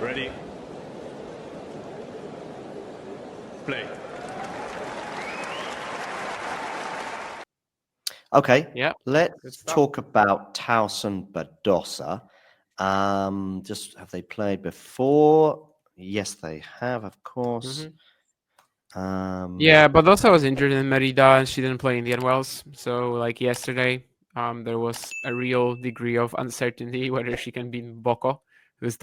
Ready. Play. Okay, Yeah, good let's stuff. talk about Tauson Badosa. Just have they played before? Yes, they have, of course. Yeah, Badosa was injured in Merida and she didn't play Indian Wells. So like yesterday, there was a real degree of uncertainty whether she can beat Boko, who's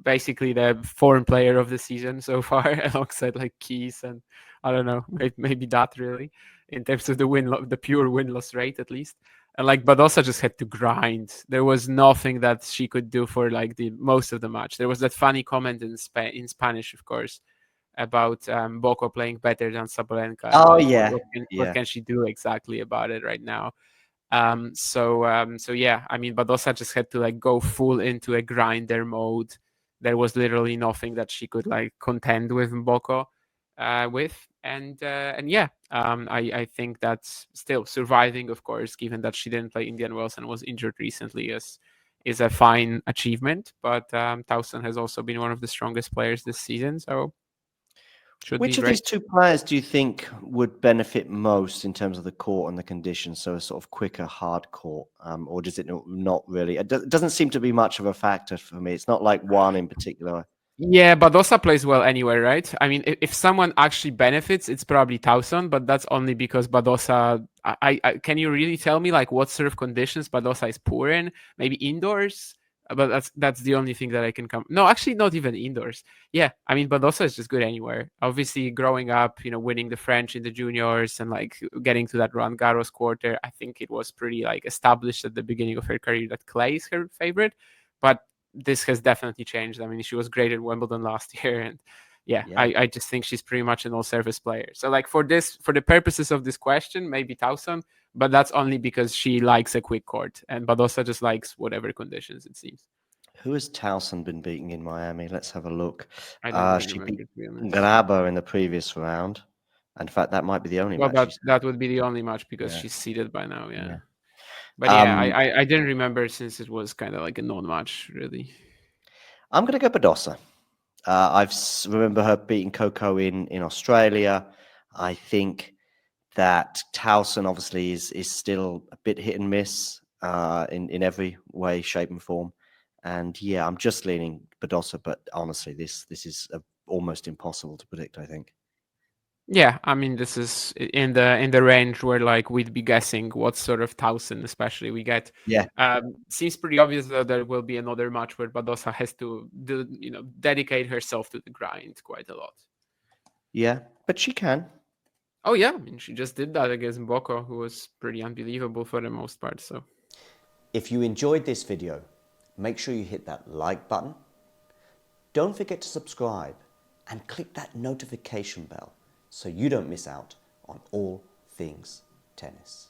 basically the foreign player of the season so far, alongside like Keys and I don't know, maybe that really in terms of the pure win-loss rate at least. And like Badosa just had to grind. There was nothing that she could do for like the most of the match. There was that funny comment in Spanish, of course, about Boko playing better than Sabalenka and Oh like yeah, what yeah. can she do exactly about it right now. So yeah, I mean Badosa just had to like go full into a grinder mode. There was literally nothing that she could like contend with Boko with. And yeah, I think that's still surviving, of course, given that she didn't play Indian Wells and was injured recently, is a fine achievement. But Tauson has also been one of the strongest players this season, so should be Which of these great. two players do you think would benefit most in terms of the court and the conditions? So a sort of quicker hard court, or does it not really? It doesn't seem to be much of a factor for me. It's not like one in particular. Yeah, Badosa plays well anywhere, right? I mean, if someone actually benefits, it's probably Tauson, but that's only because Badosa. Can you really tell me like what sort of conditions Badosa is poor in? Maybe indoors, but that's the only thing that I can come. No, actually, not even indoors. Yeah, I mean, Badosa is just good anywhere. Obviously, growing up, winning the French in the juniors and like getting to that Roland Garros quarter, I think it was pretty like established at the beginning of her career that clay is her favorite, but this has definitely changed. I mean, she was great at Wimbledon last year, and yeah, Yeah. I just think she's pretty much an all-service player. So, like for the purposes of this question, maybe Tauson, but that's only because she likes a quick court, and Badosa just likes whatever conditions it seems. Who has Towson been beating in Miami? Let's have a look. I don't even She remember, beat to be honest. Graba in the previous round. In fact, that might be the only Well, match that she's. that would be the only match because Yeah, she's seated by now. Yeah, yeah. but yeah, Um, I didn't remember since it was kind of like a non-match, really. I'm going to go Badosa. Remember her beating Coco in Australia. I think that Towson obviously is still a bit hit and miss in every way, shape, and form. And yeah, I'm just leaning Badosa, but honestly, this is almost impossible to predict, I think. Yeah, I mean this is in the range where like we'd be guessing what sort of Tauson especially we get. Yeah, Seems pretty obvious that there will be another match where Badosa has to dedicate herself to the grind quite a lot. yeah, but she can. Oh yeah, I mean she just did that against Boko, who was pretty unbelievable for the most part. So If you enjoyed this video, make sure you hit that like button. Don't forget to subscribe and click that notification bell so you don't miss out on all things tennis.